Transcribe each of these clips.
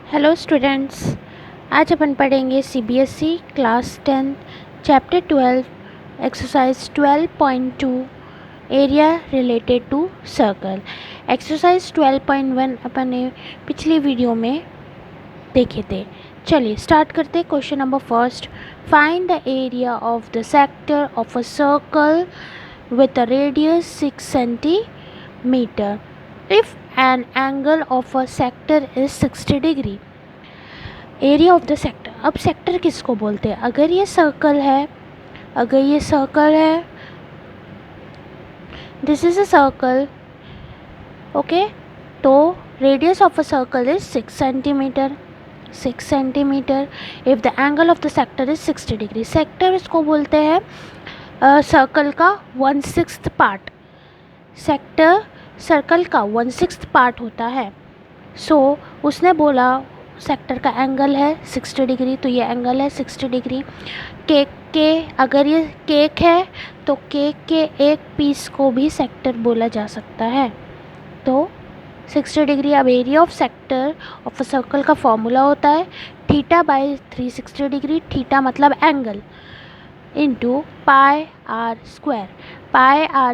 Hello students, आज अपन पढ़ेंगे CBSE class 10 chapter 12 exercise 12.2 area related to circle. Exercise 12.1 अपन ने पिछली वीडियो में देखे थे। चलिए स्टार्ट करते। Question number first, find the area of the sector of a circle with a radius 6 centimeter if an angle of a sector is 60 degree। Area of the sector, अब sector किसको बोलते हैं? अगर ये सर्कल है, this is a circle, okay, तो radius of a circle is 6 centimetre if the angle of the sector is 60 degree. Sector इसको बोलते हैं सर्कल का 1/6 पार्ट। सेक्टर सर्कल का 1/6 पार्ट होता है। सो उसने बोला सेक्टर का एंगल है 60 डिग्री, तो ये एंगल है 60 डिग्री। केक के, अगर ये केक है तो केक के एक पीस को भी सेक्टर बोला जा सकता है। तो 60 डिग्री। अब area of sector of a circle का फॉर्मूला होता है थीटा बाय 360 डिग्री। थीटा मतलब angle into pi R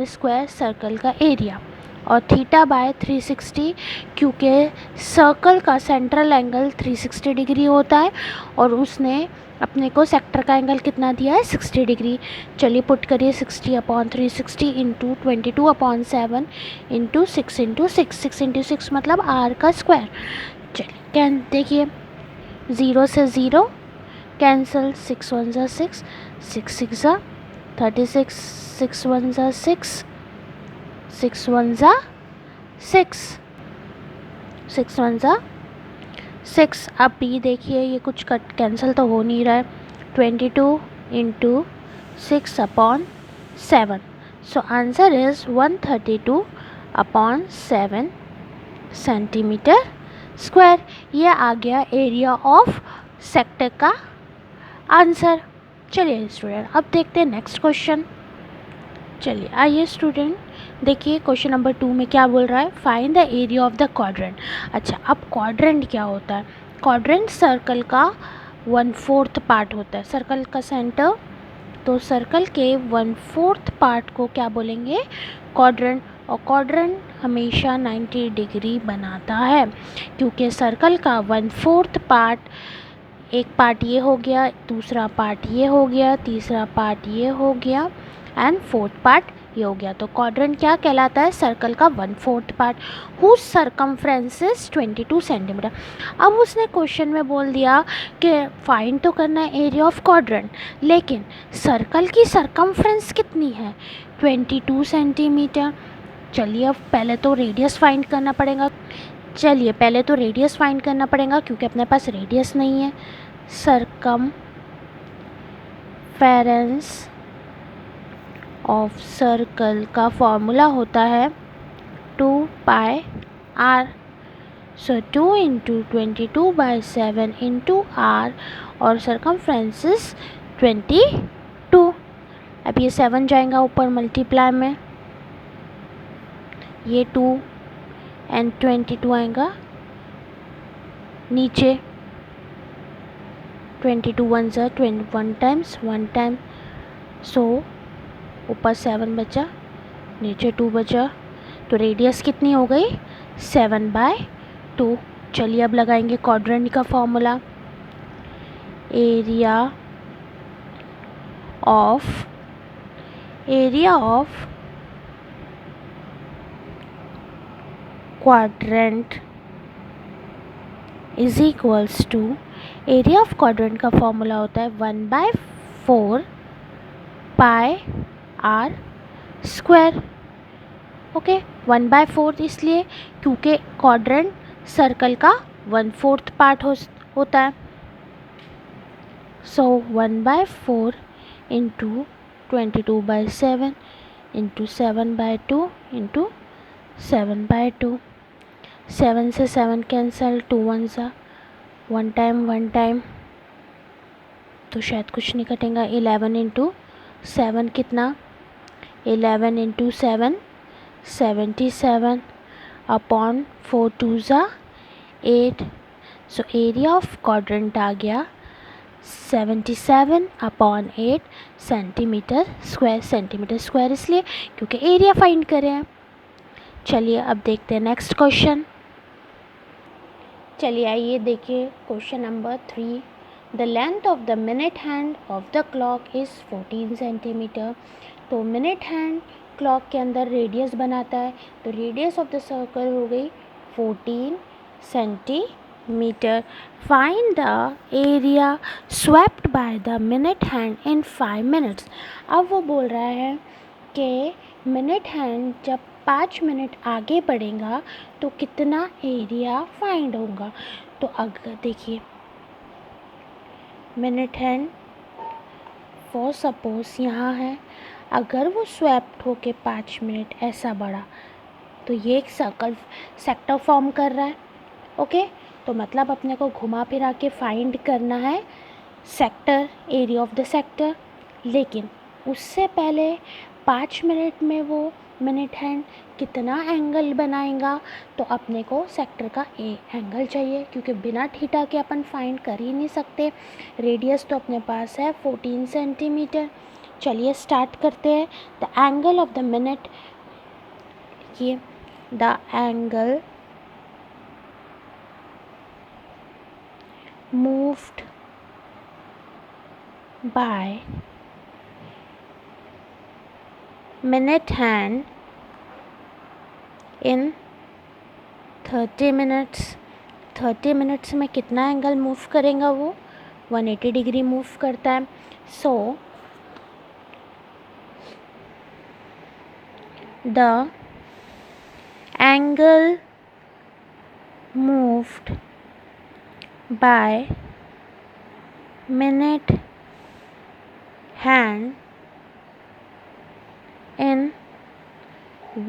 square circle का एरिया, और थीटा बाय 360 क्योंकि सर्कल का सेंट्रल एंगल 360 डिग्री होता है और उसने अपने को सेक्टर का एंगल कितना दिया है 60 डिग्री। चलिए पुट करिए 60/360 इंटू 22/7 इंटू 6 इंटू 6 मतलब आर का स्क्वायर। चलिए कैन देखिए 0 से 0 कैंसल, 6 1 ज़ा 6, 6 6 ज़ा 36, 6 1 ज़ा 6, 6 1 ज़ा 6, 6 1 ज़ा 6। अब भी देखिए ये कुछ कट कैंसिल तो हो नहीं रहा है। 22 into 6/7, so answer is 132/7 centimetre square. ये आ गया एरिया ऑफ सेक्टर का आंसर। चलिए स्टूडेंट अब देखते हैं नेक्स्ट क्वेश्चन। चलिए आइए स्टूडेंट देखिए क्वेश्चन नंबर 2 में क्या बोल रहा है, find the area of the quadrant. अच्छा, अब क्वाड्रेंट क्या होता है? क्वाड्रेंट सर्कल का 1/4 पार्ट होता है। सर्कल का सेंटर, तो सर्कल के 1/4 पार्ट को क्या बोलेंगे? क्वाड्रेंट। और क्वाड्रेंट हमेशा 90 डिग्री बनाता है क्योंकि सर्कल का 1/4 पार्ट, एक पार्ट ये हो गया, दूसरा पार्ट ये हो गया, तीसरा पार्ट ये हो गया एंड फोर्थ पार्ट ये हो गया। तो क्वाड्रेंट क्या कहलाता है? सर्कल का 1/4 part whose circumference is 22 centimetre. अब उसने क्वेश्चन में बोल दिया कि फाइंड तो करना है एरिया ऑफ क्वाड्रेंट, लेकिन सर्कल की सरकमफ्रेंस कितनी है? 22 सेंटीमीटर। चलिए अब पहले तो रेडियस फाइंड करना पड़ेगा। क्योंकि अपने पास रेडियस नहीं है। सरकमफेरेंस ऑफ सर्कल का फॉर्मूला होता है 2πr। So 2 into 22/7 into R, और सरकमफ्रेंस इज 22। अब ये 7 जाएगा ऊपर मल्टीप्लाई में, ये 2 एंड 22 आएगा नीचे। 22 1 ज़ा 21 टाइम्स 1 टाइम, सो ऊपर 7 बचा, नीचे 2 बचा, तो रेडियस कितनी हो गई? 7/2। चलिए अब लगाएंगे क्वाड्रेंट का formula. Area of quadrant is equals to, area of quadrant का फॉर्मूला होता है 1/4 पाई आर स्क्वायर। ओके, 1/4 इसलिए क्योंकि क्वाड्रेंट सर्कल का 1/4 पार्ट होता है। सो 1/4 इंटू 22/7 इंटू 7/2 इंटू 7/2। 7 से 7 कैंसल, 2 1 ज़ा 1 टाइम, तो शायद कुछ नहीं कटेगा। 11 इंटू 7 कितना? 11 इंटू 7 77/4 2 ज़ा 8, सो एरिया ऑफ क्वाड्रेंट आ गया 77/8 सेंटीमीटर स्क्वायर इसलिए क्योंकि एरिया फाइंड करें हैं। चलिए अब देखते हैं नेक्स्ट क्वेश्चन। चलिए आइए देखिए question number 3। The length of the minute hand of the clock is 14 centimetre. तो मिनट हैंड क्लॉक के अंदर रेडियस बनाता है, तो रेडियस ऑफ द सर्कल हो गई 14 centimetre. Find the area swept by the minute hand in 5 minutes. अब वो बोल रहा है कि मिनट हैंड जब 5 मिनट आगे बढ़ेगा तो कितना एरिया फाइंड होगा। तो अगर देखिए मिनट हैंड फॉर सपोज यहाँ है, अगर वो स्वैप्ट होके 5 मिनट ऐसा बढ़ा तो ये एक सर्कल सेक्टर फॉर्म कर रहा है। ओके, तो मतलब अपने को घुमा फिरा के फाइंड करना है sector, area of the sector. लेकिन उससे पहले 5 मिनट में वो मिनट हैंड कितना एंगल बनाएगा, तो अपने को सेक्टर का ए एंगल चाहिए, क्योंकि बिना थीटा के अपन फाइंड कर ही नहीं सकते। रेडियस तो अपने पास है 14 सेंटीमीटर। चलिए स्टार्ट करते हैं। The angle of the minute, ये the angle moved by minute hand in 30 minutes। 30 minutes में कितना एंगल मूव करेगा वो? 180 डिग्री मूव करता है। So the angle moved by minute hand in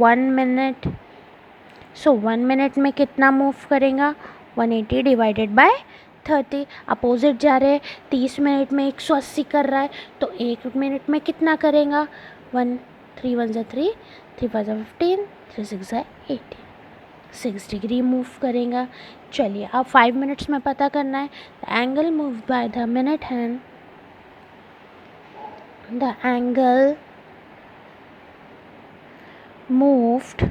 1 minute। So 1 minute में कितना मूव करेगा? 180 डिवाइडेड बाय 30। अपोजिट जा रहे हैं, 30 मिनट में 180 कर रहा है, तो 1 मिनट में कितना करेगा? 1 3 1 3 3 5 15 3 6 18, 6 डिग्री मूव करेगा। चलिए अब 5 मिनट्स में पता करना है। The angle move by the minute hand, the angle moved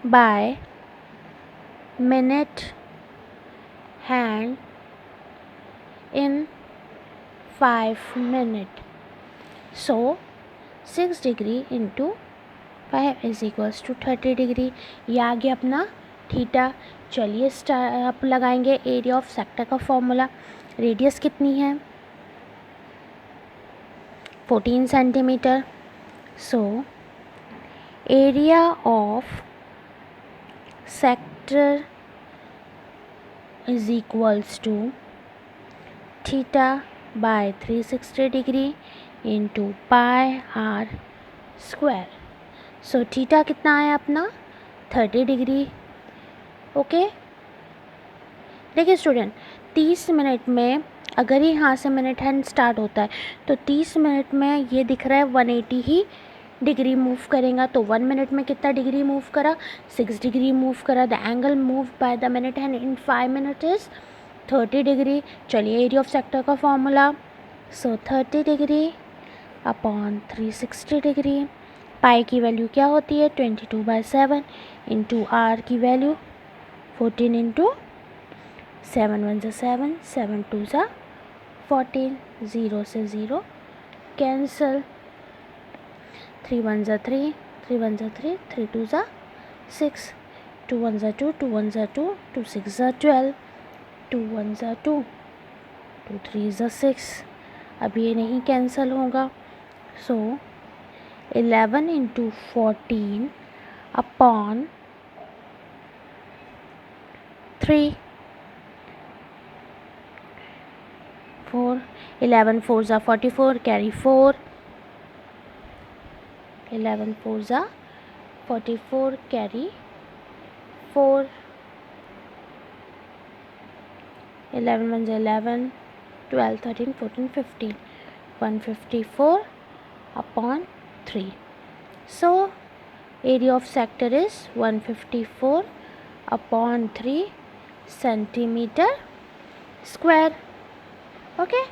by minute hand in 5 minute. So 6 degree into 5 is equals to 30 degree. ये आ गया अपना थीटा। चलिए आप लगाएंगे एरिया ऑफ सेक्टर का फॉर्मूला। रेडियस कितनी है? 14 centimetre. So area of sector is equals to theta by 360 degree into pi R square. So theta कितना है अपना? 30 डिग्री। ओके, देखिए स्टूडेंट, 30 मिनट में अगर यहाँ से मिनट हैंड स्टार्ट होता है तो 30 मिनट में ये दिख रहा है 180 ही डिग्री मूव करेगा। तो 1 मिनट में कितना डिग्री मूव करा? 6 डिग्री मूव करा। The angle move by the minute hand in 5 minute is 30 degree. चलिए एरिया ऑफ सेक्टर का फॉर्मूला। सो 30 डिग्री अपॉन 360 डिग्री। पाई की वैल्यू क्या होती है? 22/7 इंटू आर की वैल्यू 14 इंटू 7 1 7 7 2 14, 0 से 0 कैंसल। 3 1 3 3 1 3 3 2 6 2 1 2 2 1 2 2 6 12 2 1 2 2 3 6। अब ये नहीं कैंसल होगा। सो 11 into 14 upon 3 4 11 4 44 carry 4 11 4 44 carry 4 11 1 11 12 13 14 15 154 upon 3। So area of sector is 154 upon 3 centimeter square. Okay,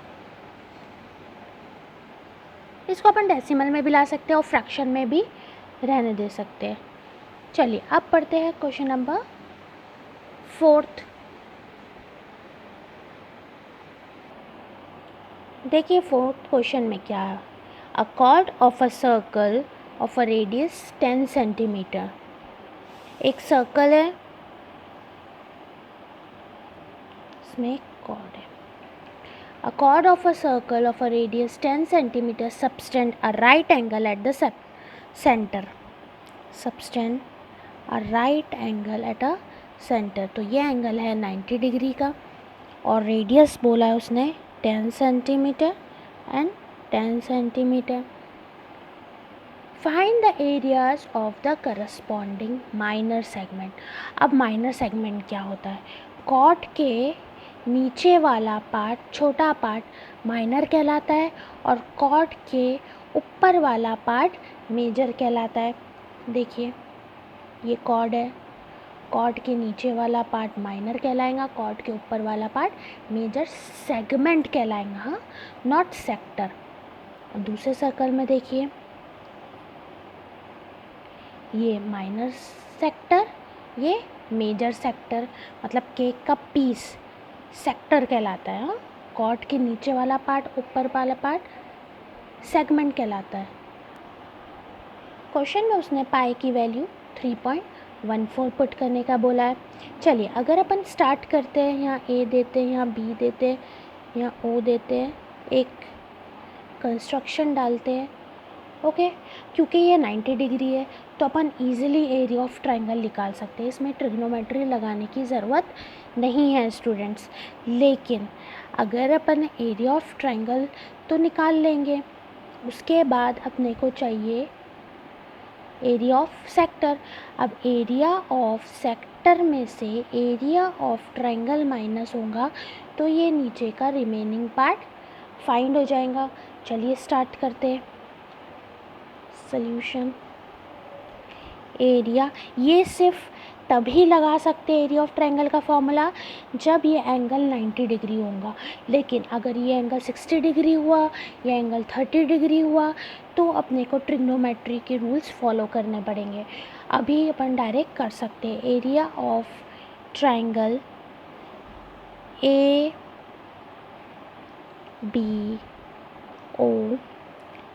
इसको अपन डेसिमल में भी ला सकते हैं और फ्रैक्शन में भी रहने दे सकते हैं। चलिए अब पढ़ते हैं क्वेश्चन नंबर 4। देखिए 4th क्वेश्चन में क्या है। अ cord of a circle of a radius 10 centimetre. एक सर्कल है, इसमें एक कॉर्ड है। A chord of a circle of a radius 10 cm subtend a right angle at the center. Subtend a right angle at a center. तो ये angle है 90 degree का और रेडियस बोला है उसने 10 centimetre and 10 centimetre. Find the areas of the corresponding minor segment. अब minor segment क्या होता है? कॉर्ड के नीचे वाला पार्ट, छोटा पार्ट माइनर कहलाता है और कॉर्ड के ऊपर वाला पार्ट मेजर कहलाता है। देखिए ये कॉर्ड है, कॉर्ड के नीचे वाला पार्ट माइनर कहलाएगा, कॉर्ड के ऊपर वाला पार्ट मेजर सेगमेंट कहलाएगा, हाँ, नॉट सेक्टर। और दूसरे सर्कल में देखिए ये माइनर सेक्टर, ये मेजर सेक्टर, मतलब केक का पीस सेक्टर कहलाता है। हाँ, कॉर्ड के नीचे वाला पार्ट, ऊपर वाला पार्ट सेगमेंट कहलाता है। क्वेश्चन में उसने पाई की वैल्यू 3.14 पुट करने का बोला है। चलिए अगर अपन स्टार्ट करते हैं, यहाँ ए देते हैं, यहाँ बी देते हैं, यहाँ ओ देते हैं, एक कंस्ट्रक्शन डालते हैं। ओके, क्योंकि ये 90 डिग्री है तो अपन इजीली एरिया ऑफ ट्रायंगल निकाल सकते हैं, इसमें ट्रिग्नोमेट्री लगाने की ज़रूरत नहीं है स्टूडेंट्स। लेकिन अगर अपन एरिया ऑफ ट्रायंगल तो निकाल लेंगे, उसके बाद अपने को चाहिए एरिया ऑफ सेक्टर। अब एरिया ऑफ सेक्टर में से एरिया ऑफ ट्रायंगल माइनस होगा तो ये नीचे का रिमेनिंग पार्ट फाइंड हो जाएगा। चलिए स्टार्ट करते हैं सॉल्यूशन। एरिया ये सिर्फ तभी लगा सकते हैं एरिया ऑफ ट्रायंगल का फॉर्मूला जब ये एंगल 90 डिग्री होगा। लेकिन अगर ये एंगल 60 डिग्री हुआ या एंगल 30 डिग्री हुआ तो अपने को ट्रिग्नोमेट्री के रूल्स फॉलो करने पड़ेंगे। अभी अपन डायरेक्ट कर सकते हैं area of triangle A B O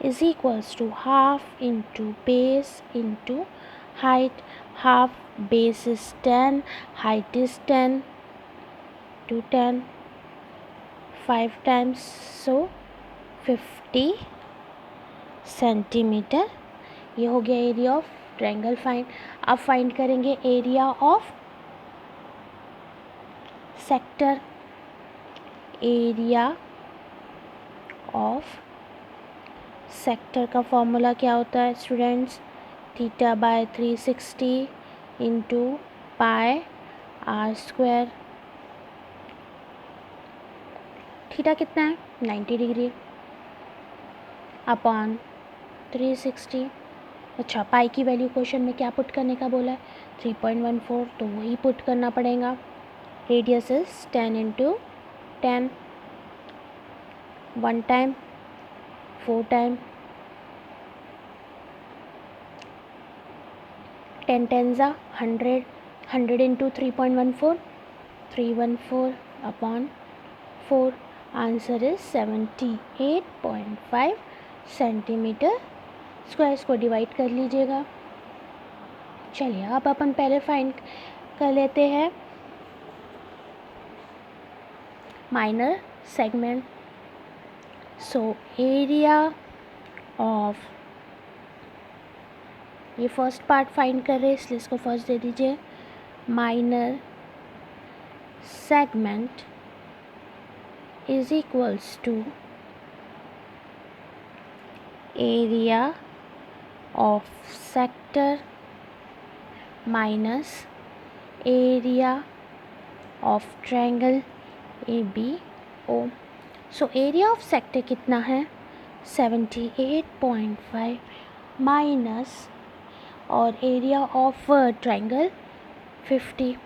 is equals to half into base into height. Half base is 10, height is 10 to 10, 5 times, so 50 centimetre. ये हो गया एरिया ऑफ ट्रायंगल फाइंड। अब फाइंड करेंगे area of sector. Area of sector का formula क्या होता है students? Theta by 360 into pi R square. Theta कितना है? 90 डिग्री अपॉन 360। अच्छा, पाई की वैल्यू क्वेश्चन में क्या पुट करने का बोला है? 3.14, तो वही पुट करना पड़ेगा। Radius is 10 into 10, 1 time 4 time 10 10 ज़ा 100, 100 into 3.14, 314 upon 4। Answer is 78.5 centimetre square. इसको डिवाइड कर लीजिएगा। चलिए अब अपन पहले फाइंड कर लेते हैं minor segment. So area of, ये फर्स्ट पार्ट फाइंड कर रहे हैं इसलिए इसको फर्स्ट दे दीजिए। Minor segment is equals to area of sector minus area of triangle A B O. So area of sector कितना है? 78.5 माइनस और area of triangle 50।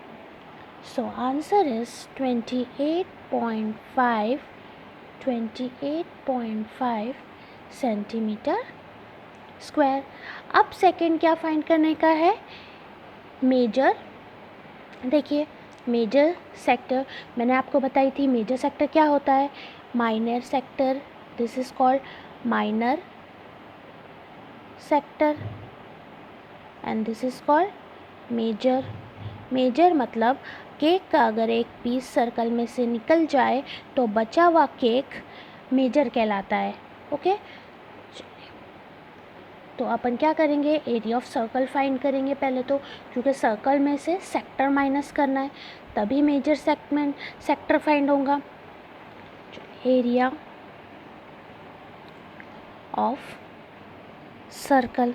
So answer is 28.5 centimetre square. अब सेकंड क्या फाइंड करने का है, मेजर। देखिए major sector मैंने आपको बताई थी, मेजर सेक्टर क्या होता है, minor sector, this is called minor sector and this is called major. Major मतलब केक का अगर एक पीस सर्कल में से निकल जाए तो बचा हुआ केक मेजर कहलाता है। ओके, तो अपन क्या करेंगे, एरिया ऑफ सर्कल फाइंड करेंगे पहले तो, क्योंकि सर्कल में से सेक्टर माइनस करना है तभी मेजर सेक्टर फाइंड होगा। Area of circle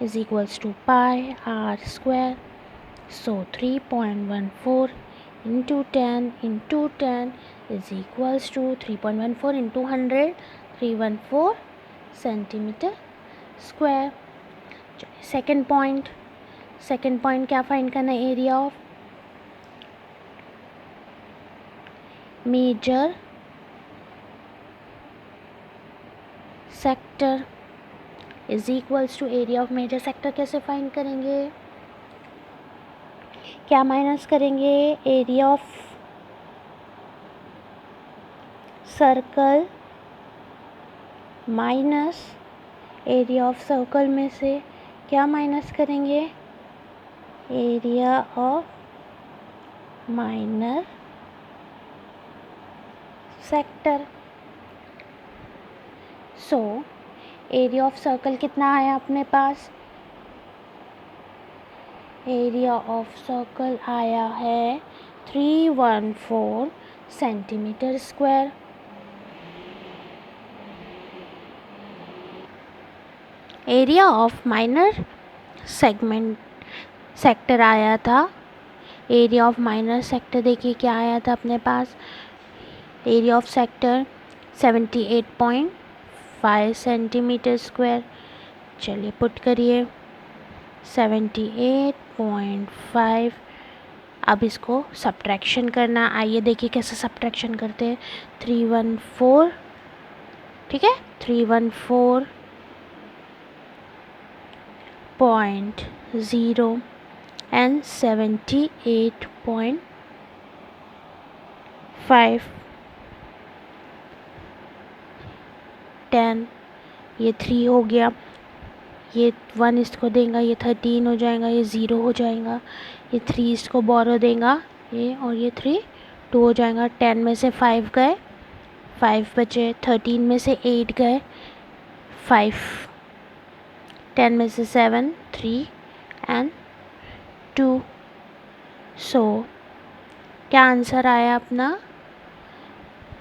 is equals to pi r square. So 3.14 into 10 is equals to 3.14 into 100, 314 centimeter square. Second point क्या फाइंड करना है, area of major sector is equals to area of major sector. कैसे find करेंगे, क्या minus करेंगे, area of circle minus area of circle में से क्या माइनस करेंगे, area of minor sector. So area of circle कितना आया अपने पास, एरिया ऑफ सर्कल आया है 314 centimetre square. Area of minor sector आया था, एरिया ऑफ माइनर सेक्टर देखिए क्या आया था अपने पास, area of sector 78.5 centimetre square. चलिए पुट करिए 78.5। अब इसको सब्ट्रैक्शन करना, आइए देखिए कैसे सब्ट्रैक्शन करते हैं। 314, ठीक है, 314.0 एंड 78.5, 10, ये 3 हो गया, ये 1 इसको देगा, ये 13 हो जाएगा, ये 0 हो जाएगा, ये 3 इसको बोरो देगा, ये और ये 3 2 हो जाएगा। 10 में से 5 गए, 5 बचे, 13 में से 8 गए, 5, 10 में से 7, 3 एंड 2। सो क्या आंसर आया अपना,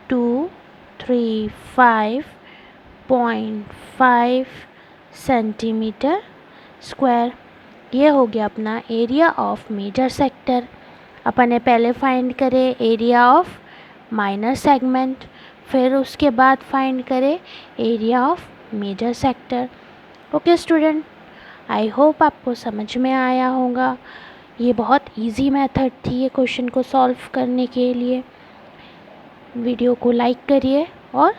235.5 सेंटीमीटर स्क्वायर। ये हो गया अपना एरिया ऑफ मेजर सेक्टर। अपन ने पहले फाइंड करे एरिया ऑफ माइनर सेगमेंट, फिर उसके बाद फाइंड करे area of major sector. Okay student, I hope आपको समझ में आया होगा। ये बहुत इजी मेथड थी ये क्वेश्चन को सॉल्व करने के लिए। वीडियो को लाइक करिए और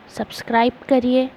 सब्सक्राइब करिए।